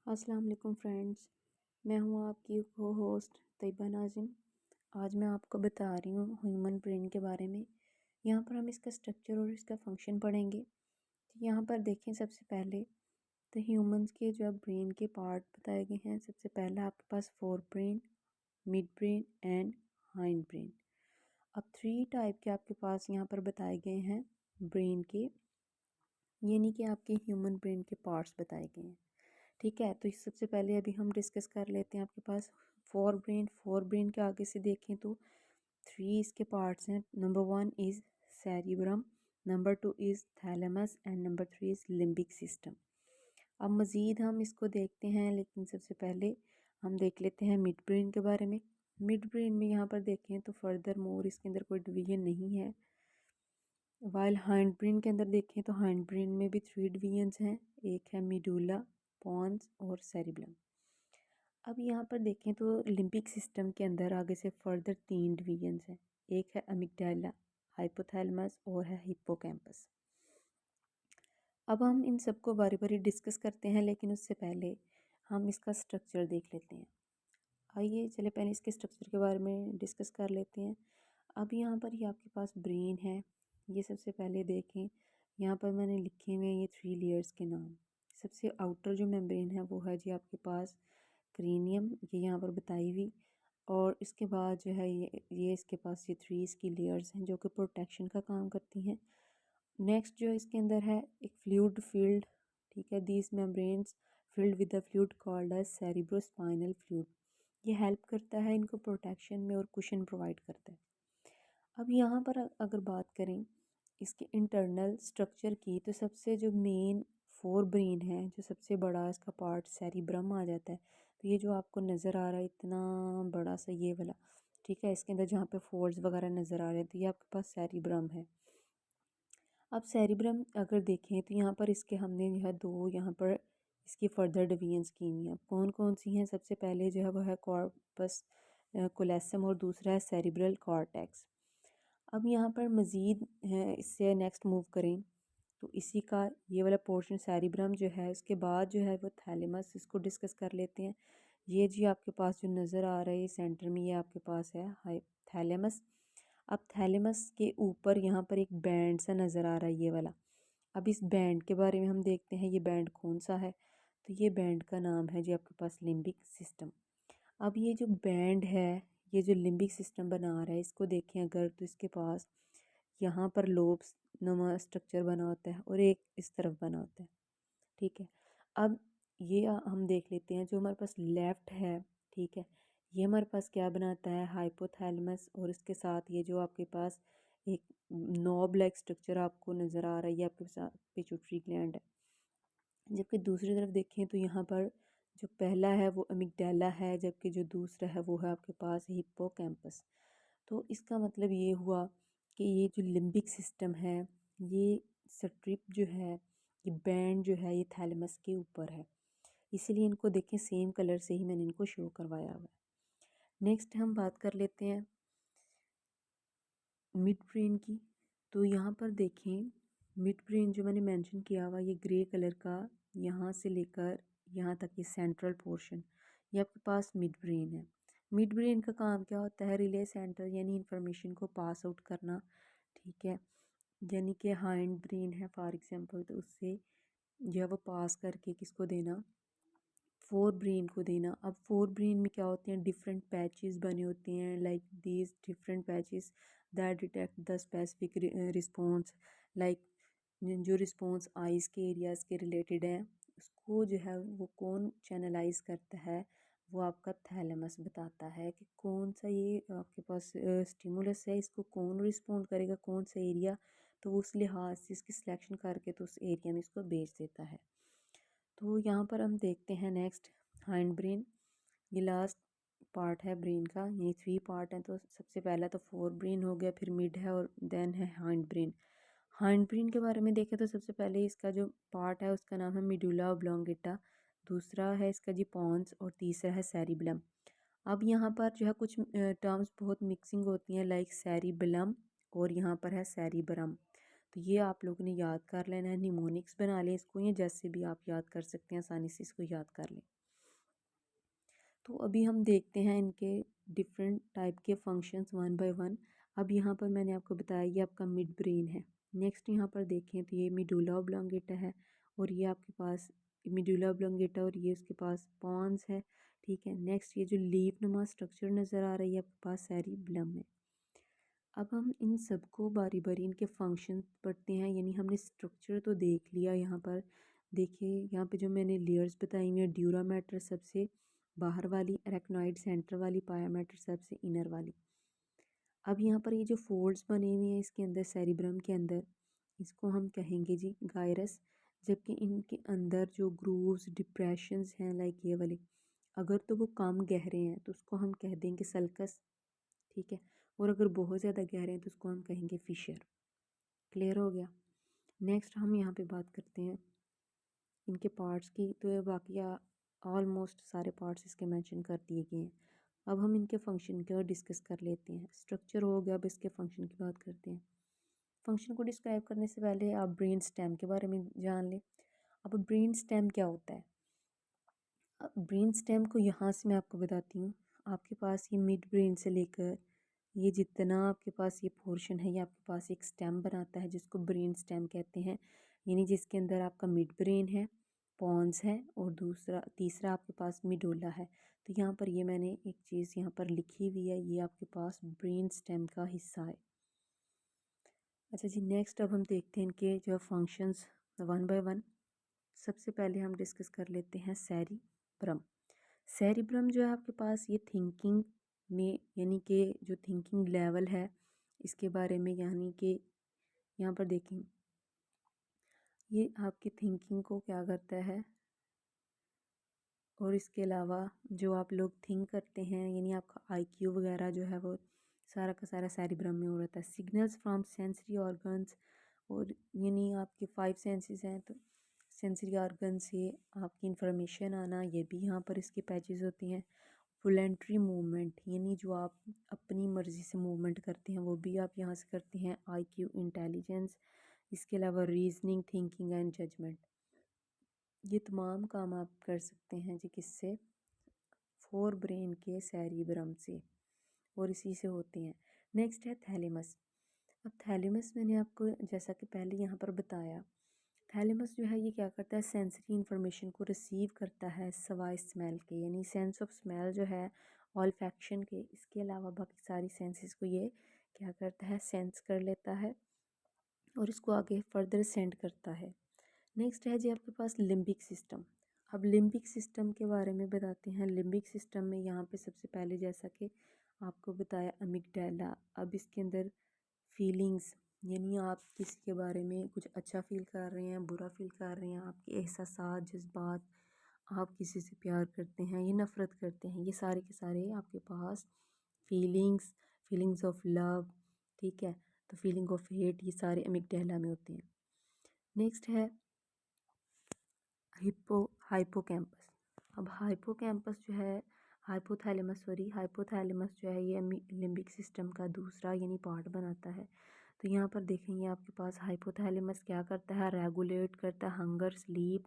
अस्सलाम वालेकुम फ्रेंड्स। मैं हूँ आपकी को होस्ट तैयबा नाज़िम। आज मैं आपको बता रही हूँ ह्यूमन ब्रेन के बारे में। यहाँ पर हम इसका स्ट्रक्चर और इसका फंक्शन पढ़ेंगे। तो यहाँ पर देखें, सबसे पहले तो ह्यूमंस के जो ब्रेन के पार्ट बताए गए हैं। सबसे पहला आपके पास fore brain, mid brain and hind brain. अब थ्री टाइप के आपके पास यहाँ पर बताए गए हैं ब्रेन के, यानी कि आपके ह्यूमन ब्रेन के पार्ट्स बताए गए हैं। ठीक है, तो इस सबसे पहले अभी हम डिस्कस कर लेते हैं आपके पास फोर ब्रेन के आगे से देखें तो थ्री इसके पार्ट्स हैं। Number one is cerebrum, number two is thalamus and number three is limbic system. अब मज़ीद हम इसको देखते हैं, लेकिन सबसे पहले हम देख लेते हैं मिड ब्रेन के बारे में। मिड ब्रेन में यहाँ पर देखें तो फर्दर मोर इसके अंदर कोई डिवीजन नहीं है। वाइल हाइंड ब्रेन के अंदर देखें तो हाइंड ब्रेन में भी थ्री डिवीजन्स हैं। एक है मिडुला, पॉन्स और सेरिब्लम। अब यहाँ पर देखें तो लिम्बिक सिस्टम के अंदर आगे से फर्दर तीन डिवीजन्स हैं। एक है अमिगडाला, हाइपोथैलेमस और है हिप्पोकैम्पस। अब हम इन सबको बारी बारी डिस्कस करते हैं, लेकिन उससे पहले हम इसका स्ट्रक्चर देख लेते हैं। आइए चले पहले इसके स्ट्रक्चर के बारे में डिस्कस कर लेते हैं। अब यहाँ पर ये आपके पास ब्रेन है। ये सबसे पहले देखें, यहाँ पर मैंने लिखे हुए हैं ये थ्री लेयर्स के नाम। सबसे आउटर जो मेम्ब्रेन है वो है जी आपके पास क्रेनियम, ये यहाँ पर बताई हुई। और इसके बाद जो है ये इसके पास ये थ्री इसकी लेयर्स हैं जो कि प्रोटेक्शन का काम करती हैं। नेक्स्ट जो इसके अंदर है एक फ्लूइड फील्ड। ठीक है, these membranes filled with the fluid called as cerebrospinal fluid. ये हेल्प करता है इनको प्रोटेक्शन में और कुशन प्रोवाइड करता है। अब यहाँ पर अगर बात करें इसके इंटरनल स्ट्रक्चर की, तो सबसे जो मेन फोर ब्रेन है, जो सबसे बड़ा इसका पार्ट सेरिब्रम आ जाता है। तो ये जो आपको नज़र आ रहा है इतना बड़ा सा ये वाला, ठीक है, इसके अंदर जहाँ पे फोल्ड्स वगैरह नज़र आ रहे हैं तो ये आपके पास सेरिब्रम है। अब सेरिब्रम अगर देखें तो यहाँ पर इसके हमने जो है दो यहाँ पर इसकी फर्दर डिवीजन्स की हुई हैं। कौन कौन सी हैं? सबसे पहले जो है वो है कॉर्पस कोलेसम और दूसरा है सेरिब्रल कॉर्टेक्स। अब यहाँ पर मज़ीद है, इससे नेक्स्ट मूव करें तो इसी का ये वाला पोर्शन सेरिब्रम जो है, उसके बाद जो है वो थैलेमस, इसको डिस्कस कर लेते हैं। ये जी आपके पास जो नज़र आ रहा है सेंटर में, ये आपके पास है हाई थैलेमस। अब थैलेमस के ऊपर यहाँ पर एक बैंड सा नज़र आ रहा है ये वाला। अब इस बैंड के बारे में हम देखते हैं, ये बैंड कौन सा है? तो ये बैंड का नाम है जी आपके पास लिम्बिक सिस्टम। अब ये जो बैंड है, ये जो लिम्बिक सिस्टम बना रहा है, इसको देखें अगर तो इसके पास यहाँ पर लोब्स नुमा स्ट्रक्चर बना होता है और एक इस तरफ बना होता है। ठीक है, अब ये हम देख लेते हैं जो हमारे पास लेफ़्ट है। ठीक है, ये हमारे पास क्या बनाता है? हाइपोथैलेमस, और इसके साथ ये जो आपके पास एक नॉब लाइक स्ट्रक्चर आपको नज़र आ रहा है, ये आपके पास पिट्यूटरी ग्लैंड है। जबकि दूसरी तरफ देखें तो यहाँ पर जो पहला है वो अमिगडाला है, जबकि जो दूसरा है वो है आपके पास हिप्पोकैम्पस। तो इसका मतलब ये हुआ कि ये जो लिम्बिक सिस्टम है, ये स्ट्रिप जो है, ये बैंड जो है, ये थैलेमस के ऊपर है। इसीलिए इनको देखें सेम कलर से ही मैंने इनको शो करवाया हुआ है। नेक्स्ट हम बात कर लेते हैं मिड ब्रेन की। तो यहाँ पर देखें मिड ब्रेन जो मैंने मेंशन किया हुआ, ये ग्रे कलर का, यहाँ से लेकर यहाँ तक ये सेंट्रल पोर्शन, ये आपके पास मिड ब्रेन है। मिड ब्रेन का काम क्या होता है? रिले सेंटर, यानी इंफॉर्मेशन को पास आउट करना। ठीक है, यानी कि हाइंड ब्रेन है फॉर एग्जांपल, तो उससे जो है वो पास करके किसको देना? फोर ब्रेन को देना। अब फोर ब्रेन में क्या होते हैं? डिफरेंट पैचेस बने होते हैं, like these different patches that detect the specific response. Like जो रिस्पॉन्स आइज़ के एरियाज़ के रिलेटेड है, उसको जो है वो कौन चैनलाइज करता है? वो आपका थैलेमस बताता है कि कौन सा ये आपके पास स्टिमुलस है, इसको कौन रिस्पॉन्ड करेगा, कौन सा एरिया। तो वो उस लिहाज से इसकी सिलेक्शन करके तो उस एरिया में इसको भेज देता है। तो यहाँ पर हम देखते हैं नेक्स्ट हाइंड ब्रेन। ये लास्ट पार्ट है ब्रेन का, ये थ्री पार्ट हैं। तो सबसे पहला तो फोर ब्रेन हो गया, फिर मिड है और देन है हाइंड ब्रेन। हाइंड ब्रेन के बारे में देखें तो सबसे पहले इसका जो पार्ट है उसका नाम है मिडुला ऑब्लोंगेटा, दूसरा है इसका जी पॉन्स और तीसरा है सेरिबलम। अब यहाँ पर जो है कुछ टर्म्स बहुत मिक्सिंग होती हैं, लाइक सेरिबलम और यहाँ पर है सेरिब्रम। तो ये आप लोगों ने याद कर लेना है, निमोनिक्स बना लें इसको, या जैसे भी आप याद कर सकते हैं आसानी से इसको याद कर लें। तो अभी हम देखते हैं इनके डिफरेंट टाइप के फंक्शंस वन बाय वन। अब यहाँ पर मैंने आपको बताया ये आपका मिड ब्रेन है। नेक्स्ट यहाँ पर देखें तो ये मिडुला ऑब्लोंगेटा है, और ये आपके पास मिडुला ऑब्लोंगेटा और ये उसके पास पॉन्स है, ठीक है। नेक्स्ट ये जो लीफ नुमा स्ट्रक्चर नज़र आ रही है आपके पास सेरिबैलम है। अब हम इन सबको बारी बारी इनके फंक्शन पढ़ते हैं, यानी हमने स्ट्रक्चर तो देख लिया। यहाँ पर देखिए, यहाँ पे जो मैंने लेयर्स बताई हुई है, ड्यूरा मैटर सबसे बाहर वाली, अरेक्नॉइड सेंटर वाली, पाया मैटर सबसे इनर वाली। अब यहाँ पर ये जो फोल्ड्स बने हुए हैं इसके अंदर सेरिब्रम के अंदर, इसको हम कहेंगे जी गायरस। जबकि इनके अंदर जो ग्रूव्स डिप्रेशंस हैं लाइक ये वाले, अगर तो वो कम गहरे हैं तो उसको हम कह देंगे सल्कस, ठीक है। और अगर बहुत ज़्यादा गहरे हैं तो उसको हम कहेंगे फिशर। क्लियर हो गया। नेक्स्ट हम यहाँ पे बात करते हैं इनके पार्ट्स की। तो ये बाकी ऑलमोस्ट सारे पार्ट्स इसके मेंशन कर दिए गए हैं। अब हम इनके फंक्शन को डिस्कस कर लेते हैं। स्ट्रक्चर हो गया, अब इसके फंक्शन की बात करते हैं। फंक्शन को डिस्क्राइब करने से पहले आप ब्रेन स्टेम के बारे में जान लें। अब ब्रेन स्टेम क्या होता है? ब्रेन स्टेम को यहाँ से मैं आपको बताती हूँ। आपके पास ये मिड ब्रेन से लेकर ये जितना आपके पास ये पोर्शन है, ये आपके पास एक स्टेम बनाता है जिसको ब्रेन स्टेम कहते हैं। यानी जिसके अंदर आपका मिड ब्रेन है, पॉन्स है, और तीसरा आपके पास मिडोला है। तो यहाँ पर ये मैंने एक चीज़ यहाँ पर लिखी हुई है, ये आपके पास ब्रेन स्टेम का हिस्सा है। अच्छा जी, नेक्स्ट अब हम देखते हैं इनके जो फंक्शंस वन बाय वन। सबसे पहले हम डिस्कस कर लेते हैं सेरिब्रम। सेरिब्रम जो है आपके पास ये थिंकिंग में, यानी कि जो थिंकिंग लेवल है इसके बारे में, यानी कि यहाँ पर देखें ये आपकी थिंकिंग को क्या करता है, और इसके अलावा जो आप लोग थिंक करते हैं, यानी आपका आईक्यू वगैरह जो है वो सारा का सारा सेरिब्रम में हो रहता है। सिग्नल्स फ्रॉम सेंसरी ऑर्गन्स, और यानी आपके 5 सेंसेस हैं, तो सेंसरी ऑर्गन से आपकी इंफॉर्मेशन आना, ये भी यहाँ पर इसके पैचेस होती हैं। वॉलंटरी मूवमेंट, यानी जो आप अपनी मर्ज़ी से मूवमेंट करते हैं वो भी आप यहाँ से करते हैं। आईक्यू, इंटेलिजेंस, इसके अलावा रीजनिंग, थिंकिंग एंड जजमेंट, ये तमाम काम आप कर सकते हैं जी किससे? फोर ब्रेन के सेरिब्रम से, और इसी से होते हैं। नेक्स्ट है थैलेमस। अब थैलेमस मैंने आपको जैसा कि पहले यहाँ पर बताया, थैलेमस जो है ये क्या करता है, सेंसरी इंफॉर्मेशन को रिसीव करता है सवाए स्मेल के, यानी सेंस ऑफ स्मेल जो है ऑल्फैक्शन के, इसके अलावा बाकी सारी सेंसेस को ये क्या करता है, सेंस कर लेता है और इसको आगे फर्दर सेंड करता है। नेक्स्ट है जी आपके पास लिम्बिक सिस्टम। अब लिम्बिक सिस्टम के बारे में बताते हैं। लिम्बिक सिस्टम में यहाँ पे सबसे पहले जैसा कि आपको बताया अमिगडाला। अब इसके अंदर फीलिंग्स, यानी आप किसी के बारे में कुछ अच्छा फील कर रहे हैं, बुरा फील कर रहे हैं, आपके एहसास, जज्बात, आप किसी से प्यार करते हैं या नफ़रत करते हैं, ये सारे के सारे आपके पास फीलिंग्स, फीलिंग्स ऑफ लव, ठीक है, तो फीलिंग ऑफ हेट, ये सारे अमिगडाला में होते हैं। नेक्स्ट है हाइपोकैम्पस। अब हाइपोकैम्पस जो है, हाइपोथैलेमस जो है ये लिम्बिक सिस्टम का दूसरा यानी पार्ट बनाता है। तो यहाँ पर देखेंगे आपके पास हाइपोथैलेमस क्या करता है, रेगुलेट करता है hunger, sleep,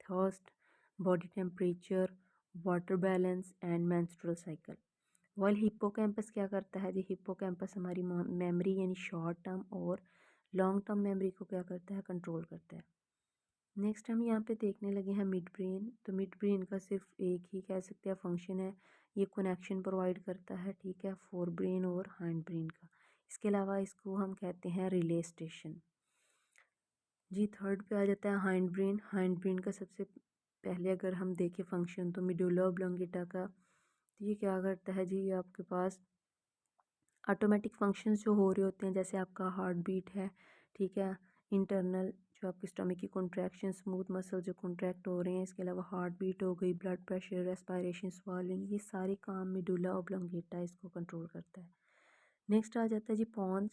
thirst, body temperature, water balance and menstrual cycle. While hippocampus क्या करता है जी, हिप्पोकैम्पस हमारी मेमोरी यानी शॉर्ट टर्म और लॉन्ग टर्म मेमोरी को क्या करता है, कंट्रोल करता है। नेक्स्ट हम यहाँ पे देखने लगे हैं मिड ब्रेन। तो मिड ब्रेन का सिर्फ एक ही कह सकते हैं फंक्शन है, ये कनेक्शन प्रोवाइड करता है, ठीक है, फोर ब्रेन और हाइंड ब्रेन का। इसके अलावा इसको हम कहते हैं रिले स्टेशन। जी थर्ड पे आ जाता है हाइंड ब्रेन। हाइंड ब्रेन का सबसे पहले अगर हम देखें फंक्शन, तो मिडुला ऑब्लोंगेटा का, तो ये क्या करता है जी, ये आपके पास ऑटोमेटिक फंक्शंस जो हो रहे होते हैं, जैसे आपका हार्ट बीट है, ठीक है, इंटरनल जो आपके स्टमक की कॉन्ट्रैक्शन, स्मूथ मसल जो कॉन्ट्रैक्ट हो रहे हैं, इसके अलावा हार्ट बीट हो गई, ब्लड प्रेशर, रेस्पिरेशन, स्वॉलिंग, ये सारे काम मिडुला ऑब्लोंगेटा इसको कंट्रोल करता है। नेक्स्ट आ जाता है जी पॉन्स।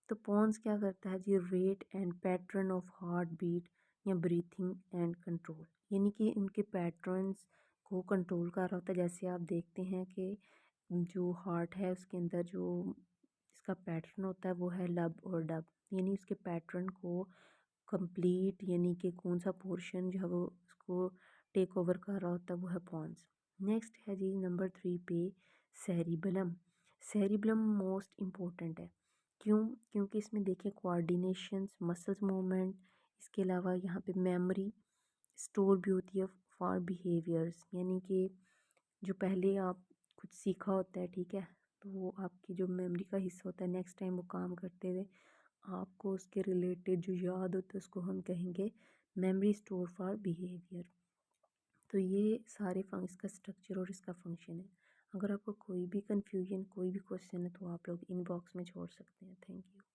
तो पॉन्स क्या करता है जी, rate and pattern of heart beat या ब्रीथिंग एंड कंट्रोल, यानी कि उनके पैटर्न्स को कंट्रोल कर रहा होता है। जैसे आप देखते हैं कि जो हार्ट है उसके अंदर जो इसका पैटर्न होता है वो है लब और डब, यानी उसके पैटर्न को कंप्लीट, यानी कि कौन सा पोर्शन जो है वो उसको टेक ओवर कर रहा होता है, वो है पॉन्स। नेक्स्ट है जी नंबर 3 पे सेरिबलम। सेरिबलम मोस्ट इम्पोर्टेंट है। क्यों? क्योंकि इसमें देखिए कोऑर्डिनेशंस, मसल्स मूवमेंट, इसके अलावा यहाँ पे मेमोरी स्टोर भी होती है फॉर बिहेवियर्स, यानी कि जो पहले आप कुछ सीखा होता है, ठीक है, तो वो आपकी जो मेमोरी का हिस्सा होता है, नेक्स्ट टाइम वो काम करते हुए आपको उसके रिलेटेड जो याद होता है उसको हम कहेंगे मेमोरी स्टोर फॉर बिहेवियर। तो ये सारे इसका स्ट्रक्चर और इसका फंक्शन है। अगर आपको कोई भी कन्फ्यूजन, कोई भी क्वेश्चन है तो आप लोग इनबॉक्स में छोड़ सकते हैं। Thank you.